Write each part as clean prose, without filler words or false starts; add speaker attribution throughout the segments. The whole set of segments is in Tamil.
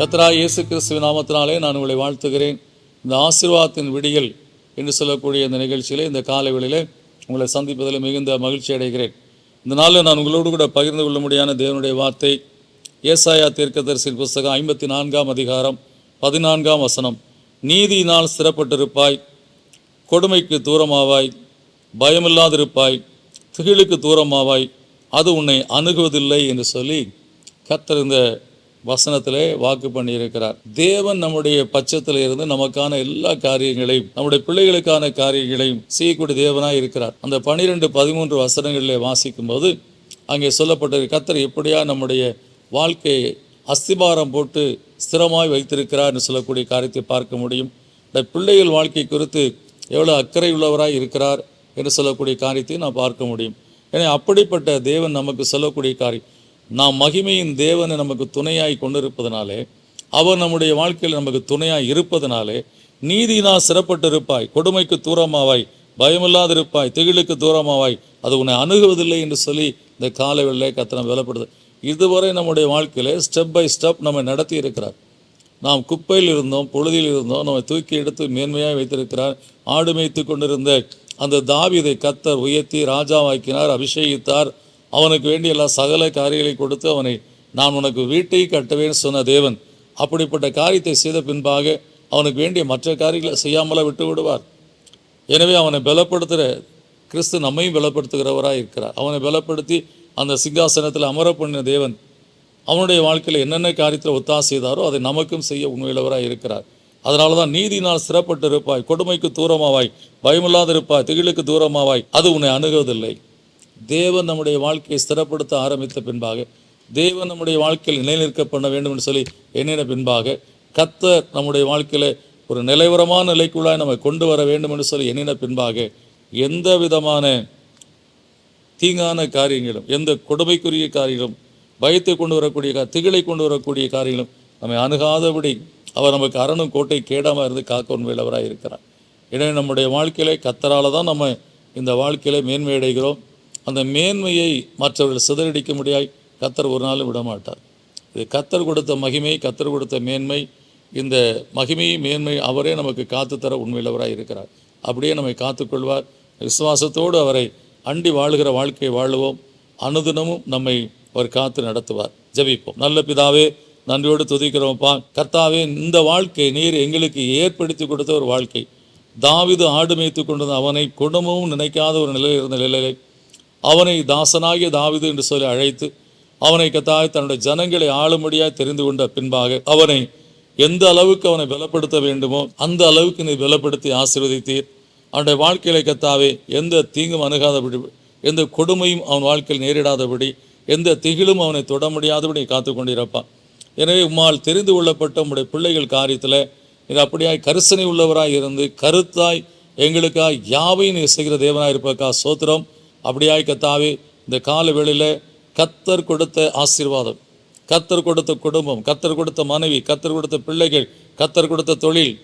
Speaker 1: கர்த்தராகிய இயேசு கிறிஸ்துவின் நாமத்தினாலே நான் உங்களை வாழ்த்துகிறேன். இந்த ஆசீர்வாதத்தின் விடியல் என்று சொல்லக்கூடிய இந்த நிகழ்ச்சியிலே, இந்த காலை வேளையிலே உங்களை சந்திப்பதில் மிகுந்த மகிழ்ச்சி அடைகிறேன். இந்த நாளில் நான் உங்களோடு கூட பகிர்ந்து கொள்ள முடியாத தேவனுடைய வார்த்தை ஏசாயா தீர்க்கதரிசியின் புஸ்தகம் 54ஆம் அதிகாரம் 14ஆம் வசனம். நீதியினால் ஸ்திரப்பட்டிருப்பாய், கொடுமைக்கு தூரமாவாய், பயமில்லாதிருப்பாய், திகிலுக்கு தூரமாவாய், அது உன்னை அணுகுவதில்லை என்று சொல்லி கர்த்தர் இந்த வசனத்திலே வாக்கு பண்ணியிருக்கிறார். தேவன் நம்முடைய பட்சத்தில் இருந்து நமக்கான எல்லா காரியங்களையும், நம்முடைய பிள்ளைகளுக்கான காரியங்களையும் செய்யக்கூடிய தேவனாய் இருக்கிறார். அந்த 12-13 வசனங்களிலே வாசிக்கும் போது அங்கே சொல்லப்பட்ட கர்த்தர் எப்படியா நம்முடைய வாழ்க்கையை அஸ்திபாரம் போட்டு ஸ்திரமாய் வைத்திருக்கிறார் என்று சொல்லக்கூடிய காரியத்தை பார்க்க முடியும். இந்த பிள்ளைகள் வாழ்க்கை குறித்து எவ்வளோ அக்கறை உள்ளவராய் இருக்கிறார் என்று சொல்லக்கூடிய காரியத்தை நாம் பார்க்க முடியும். ஏன்னா அப்படிப்பட்ட தேவன் நமக்கு சொல்லக்கூடிய காரியம், நாம் மகிமையின் தேவனை நமக்கு துணையாய் கொண்டிருப்பதனாலே, அவர் நம்முடைய வாழ்க்கையில் நமக்கு துணையாய் இருப்பதனாலே, நீதியினால் சிறப்பட்டிருப்பாய், கொடுமைக்கு தூரமாவாய், பயமில்லாதிருப்பாய், திகிலுக்கு தூரமாவாய், அது உன்னை அணுகுவதில்லை என்று சொல்லி இந்த காலவெளியிலே கர்த்தர் நம்ம பலப்படுது. இதுவரை நம்முடைய வாழ்க்கையிலே ஸ்டெப் பை ஸ்டெப் நம்ம நடத்தி இருக்கிறார். நாம் குப்பையில் இருந்தோம், பொழுதில் இருந்தோம், நம்ம தூக்கி எடுத்து மேன்மையாக வைத்திருக்கிறார். ஆடு மேய்த்து கொண்டிருந்த அந்த தாவீதை கர்த்தர் உயர்த்தி ராஜாவாக்கினார், அபிஷேகித்தார். அவனுக்கு வேண்டிய எல்லா சகல காரியங்களை கொடுத்து அவனை நான் உனக்கு வீட்டை கட்டுவேன்னு சொன்ன தேவன் அப்படிப்பட்ட காரியத்தை செய்த பின்பாக அவனுக்கு வேண்டிய மற்ற காரியங்களை செய்யாமல விட்டு விடுவார். எனவே அவனை பலப்படுத்துகிற கிறிஸ்து நம்மையும் பலப்படுத்துகிறவராக இருக்கிறார். அவனை பலப்படுத்தி அந்த சிங்காசனத்தில் அமர பண்ணின தேவன் அவனுடைய வாழ்க்கையில் என்னென்ன காரியத்தில் ஒத்தாசை செய்தாரோ அதை நமக்கும் செய்ய உண்மையுள்ளவராக இருக்கிறார். அதனால தான் நீதியினால் சிறப்பட்டு இருப்பாய், கொடுமைக்கு தூரமாவாய், பயமில்லாத இருப்பாய், திகிலுக்கு தூரமாவாய், அது உன்னை அணுகுவதில்லை. தேவன் நம்முடைய வாழ்க்கையை ஸ்திரப்படுத்த ஆரம்பித்த பின்பாக, தேவன் நம்முடைய வாழ்க்கையில் நிலைநிற்க பண்ண வேண்டும் என்று சொல்லி எண்ணின பின்பாக, கர்த்தர் நம்முடைய வாழ்க்கையில் ஒரு நிலைவரமான நிலைக்குள்ளாய் நம்மை கொண்டு வர வேண்டும் என்று சொல்லி எண்ணின பின்பாக, எந்த விதமான தீங்கான காரியங்களும், எந்த கொடுமைக்குரிய காரியங்களும், பயத்தை கொண்டு வரக்கூடிய திகிலை கொண்டு வரக்கூடிய காரியங்களும் நம்மை அணுகாதபடி அவர் நமக்கு அரணும் கோட்டை கேடாமல் இருந்து காக்க உண்மையிலவராக இருக்கிறார். எனவே நம்முடைய வாழ்க்கையிலே கர்த்தரால் தான் நம்ம இந்த வாழ்க்கையிலே மேன்மை அடைகிறோம். அந்த மேன்மையை மற்றவர்கள் சிதறடிக்க முடியாய் கர்த்தர் ஒரு நாளும் விடமாட்டார். இது கர்த்தர் கொடுத்த மகிமை, கர்த்தர் கொடுத்த மேன்மை. இந்த மகிமை மேன்மை அவரே நமக்கு காத்து தர உண்மையிலவராக இருக்கிறார். அப்படியே நம்மை காத்துக்கொள்வார். விசுவாசத்தோடு அவரை அண்டி வாழுகிற வாழ்க்கையை வாழுவோம். அனுதினமும் நம்மை அவர் காத்து நடத்துவார். ஜெபிப்போம். நல்ல பிதாவே, நன்றியோடு துதிக்கிறோம்ப்பா. கர்த்தாவே, இந்த வாழ்க்கை நீர் எங்களுக்கு ஏற்படுத்தி கொடுத்த ஒரு வாழ்க்கை. தாவீது ஆடு மேய்த்து கொண்டிருந்த அவனை குடும்பமும் நினைக்காத ஒரு நிலையில் இருந்த நிலையிலே அவனை தாசனாகிய தாவீது என்று சொல்லி அழைத்து அவனை கர்த்தாவே தன்னுடைய ஜனங்களை ஆளும்படியாய் தெரிந்து கொண்ட பின்பாக அவனை எந்த அளவுக்கு அவனை பலப்படுத்த வேண்டுமோ அந்த அளவுக்கு நீ பலப்படுத்தி ஆசீர்வதித்தீர். அவனுடைய வாழ்க்கையில கர்த்தாவே எந்த தீங்கும் அணுகாதபடி, எந்த கொடுமையும் அவன் வாழ்க்கையில் நேரிடாதபடி, எந்த திகிலும் அவனை தொட முடியாதபடி காத்து கொண்டிருப்பான். எனவே உம்மால் தெரிந்து கொள்ளப்பட்ட உம்முடைய பிள்ளைகள் காரியத்தில் இது அப்படியாய் கரிசனை உள்ளவராய் இருந்து கருத்தாய் எங்களுக்காய் யாவையும் நீ செய்கிற தேவனாய் இருப்பக்கா சோத்திரம். அப்படியாய் கர்த்தாவே இந்த கால வேளையில் கர்த்தர் கொடுத்த ஆசீர்வாதம், கர்த்தர் கொடுத்த குடும்பம், கர்த்தர் கொடுத்த மனைவி, கர்த்தர் கொடுத்த பிள்ளைகள், கர்த்தர் கொடுத்த தொழில்,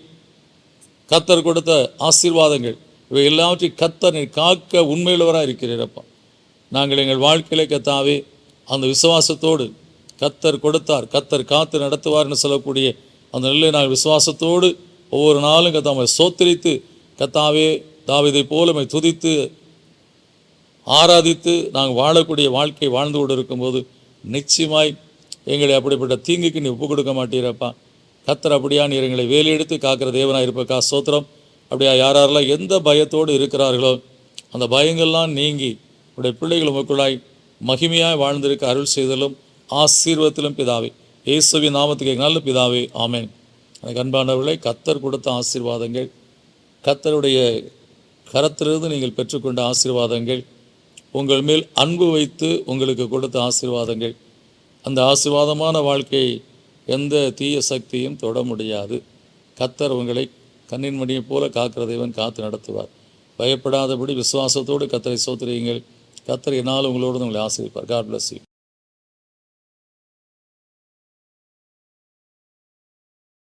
Speaker 1: கர்த்தர் கொடுத்த ஆசீர்வாதங்கள், இவை எல்லாவற்றையும் கர்த்தர் நீ காக்க உண்மையுள்ளவராக இருக்கிறீரப்பா. நாங்கள் எங்கள் வாழ்க்கையிலே கர்த்தாவே அந்த விசுவாசத்தோடு கர்த்தர் கொடுத்தார், கர்த்தர் காத்து நடத்துவார்னு சொல்லக்கூடிய அந்த நிலையை நாங்கள் விசுவாசத்தோடு ஒவ்வொரு நாளும் கர்த்தாவை சோத்திரித்து கர்த்தாவே தாவீதை போல துதித்து ஆராதித்து நாங்கள் வாழக்கூடிய வாழ்க்கை வாழ்ந்து கொண்டு இருக்கும்போது நிச்சயமாய் எங்களை அப்படிப்பட்ட தீங்குக்கு நீ ஒப்புக் கொடுக்க மாட்டீரப்பா. கர்த்தர் அப்படியா நீர் எங்களை வேலையெடுத்து காக்கிற தேவனாக இருப்பக்கா சோத்திரம். அப்படியா யாரெல்லாம் எந்த பயத்தோடு இருக்கிறார்களோ அந்த பயங்கள்லாம் நீங்கி உடைய பிள்ளைகள் உமக்குள்ளாய் மகிமையாய் வாழ்ந்திருக்க அருள் செய்தலும் ஆசீர்வாதத்திலும் பிதாவே, இயேசுவின் நாமத்துக்கு நல்ல பிதாவே, ஆமென். எனக்கு அன்பானவர்களை, கர்த்தர் கொடுத்த ஆசீர்வாதங்கள், கர்த்தருடைய கரத்திலிருந்து நீங்கள் பெற்றுக்கொண்ட ஆசீர்வாதங்கள், உங்கள் மேல் அன்பு வைத்து உங்களுக்கு கொடுத்த ஆசீர்வாதங்கள், அந்த ஆசீர்வாதமான வாழ்க்கையை எந்த தீய சக்தியும் தொட முடியாது. கர்த்தர் உங்களை கண்ணின் மணியை போல காக்கிற தேவன் காத்து நடத்துவார். பயப்படாதபடி விசுவாசத்தோடு கர்த்தரை சோத்திரியுங்கள். கர்த்தர் என்னால் உங்களோடு உங்களை ஆசீர்வதிப்பார். God bless you.